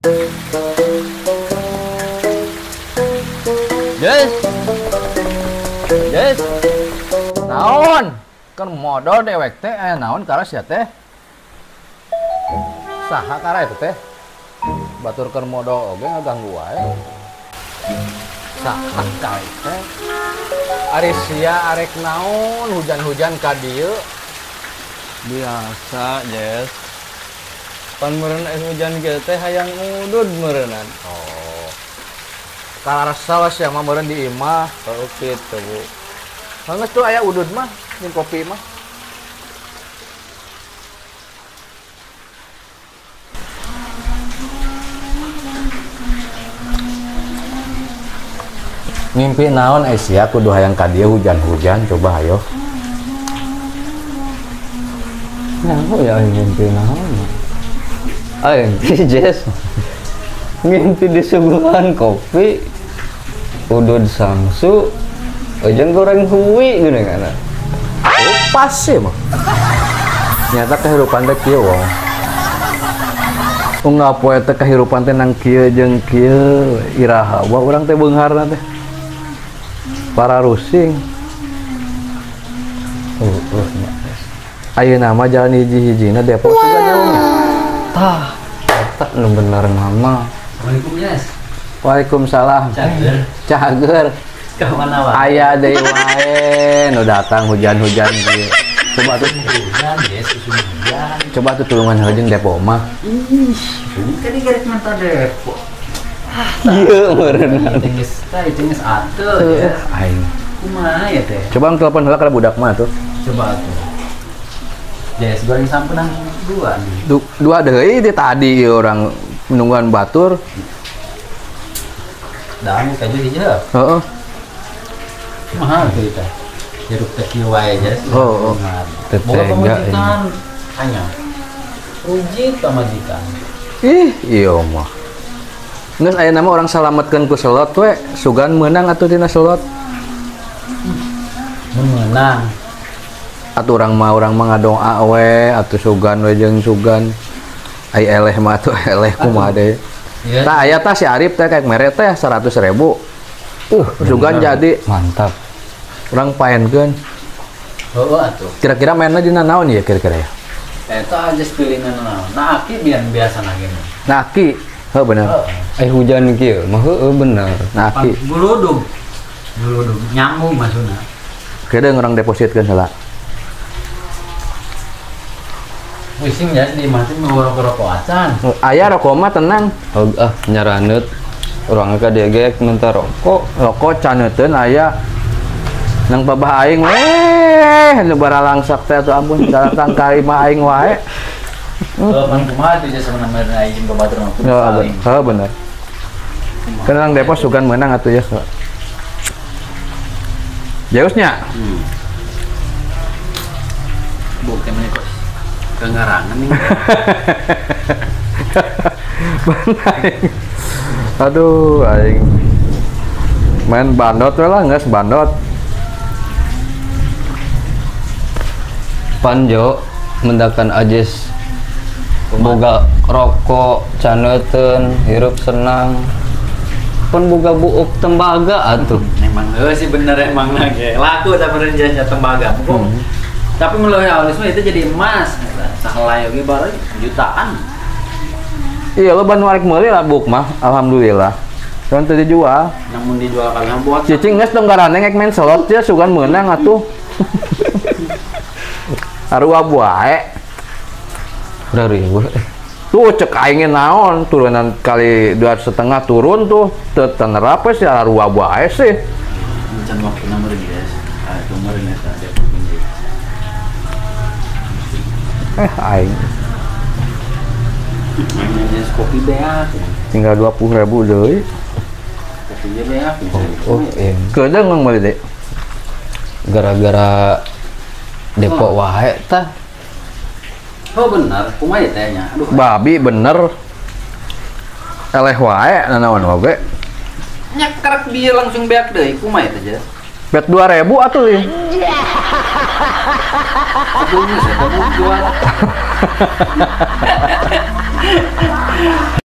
Yes. Yes. Naon? Kan modal dewek teh aya naon kara sia teh? Saha kara itu teh? Baturkeun modal oge ngaganggu wae. Saha kara teh? Ari sia arek naon hujan-hujan ka dieu? Biasa, Jess. Pan meureun hujan kieu teh hayang udud meureunan. Oh. Karasa sia mah meureun di imah. Kalau kitu, Bu. Hanges tuh aya udud mah, jeung kopi mah. Mimpi naon Asia kudu hayang ka dieu hujan-hujan coba ayo. Nah, ya mimpi naon? Jess. Mimpi disuguhan kopi, udud sangsu, jeung goreng huwi geuning kana. Oh, pas sih mah. Nyata kehidupan teh kieu wong. Unggal poe teh kehidupan teh nang kieu jeung kieu iraha wa urang teh beungharna teh. Para rusing. Ayeuna mah jalan hiji-hijina Depok juga jauhnya. Tah, eta nu bener nama. Assalamualaikum, Yes. Waalaikumsalam. Cager. Ke mana, Pak? Aya deui wae nu datang hujan-hujan ieu. Coba tuh Hujan, Yes, susun hujan. coba tuh tulungan heujeng Depok mah. Ih, ini kan garek mantap Depok. Ieu meureunna. Cenges atuh, ya. Aing. Kumaha ya, teh? Coba telepon heula ka budak mah tuh. Coba tuh. Yes, goreng sampenan dua nih. Dua deui di tadi ieu orang nungguan batur. Dah, kaju hijau. Heeh. Mahal tuh itu. Jeruk teh kieu wae, Yes. Oh. Boga Teteh pamajikan. Hanya. Ruji pamajikan. Ih, iya mah. Nges aya nama orang salametkeun ku selot we, sugan meunang atuh dina selot. Menang. Atuh urang mah ngadoa we, atuh sugan we jeung sugan. Ai eleh mah atuh eleh kumaha deui. Iya. Tah aya tah si Arif teh kayak mere teh 100.000. Sugan jadi Mantap. urang paenkeun. Oh, atuh. Kira-kira mainnya dina naon ya kira-kira ya? Eta aja pilihan naon. Nah, aki biasa nagih. Naki, heuh bener. Hujan kieu mah heueuh bener. Naki. Buludug. Buludug nyamuk maksudna. Kira orang depositkeun heula. Wising ya di mati ngerokok acan. Aya rokok mah tenang. Nyaraneut urang ka dieu ge minta rokok. Rokok caneuteun aya nang babah aing weh nu baralangsak teh atuh ampun datang ka imah aing wae. Pan kumaha tuh jasa menamer aing babatur mah. Heeh bener. Kan orang depos sugan meunang atuh ya. Jausnya. Bukti mah kos. Kengarangan nih. Aduh aing main bandot we lah geus bandot. Panjo mendakan Ajis boga rokok caneuteun hirup senang pun boga buuk tembaga atuh. Emang sih bener emang lagi. Laku tapi renjanya tembaga. Tapi melalui awalisme itu jadi emas. Sahelai oge baru jutaan. Iya lo ban warek meuli lah buk mah alhamdulillah. Kan teu dijual. Namun dijual kalian buat Cicing geus tong garane ngek main slot teh sugan meunang atuh. Arua bae. Udah ribu. Tuh cek aingnya naon turunan kali 2,5 turun tuh tenerap sih arua bae sih. Encan waktu nomor dia. Ah, nomor ini ada. Aing Jenis kopi beak. tinggal 20.000 deui. Kopi beak. Keudang mang meuli deh. Gara-gara Depok wae tah. Oh benar, kumaha tanya. Aduh. Babi bener. Eleh wae nanaon oge. Nyakrek dia langsung beak deui, kumaha teh, Jas? Bet 2.000 atuh ya. Aduh, saya mau jual.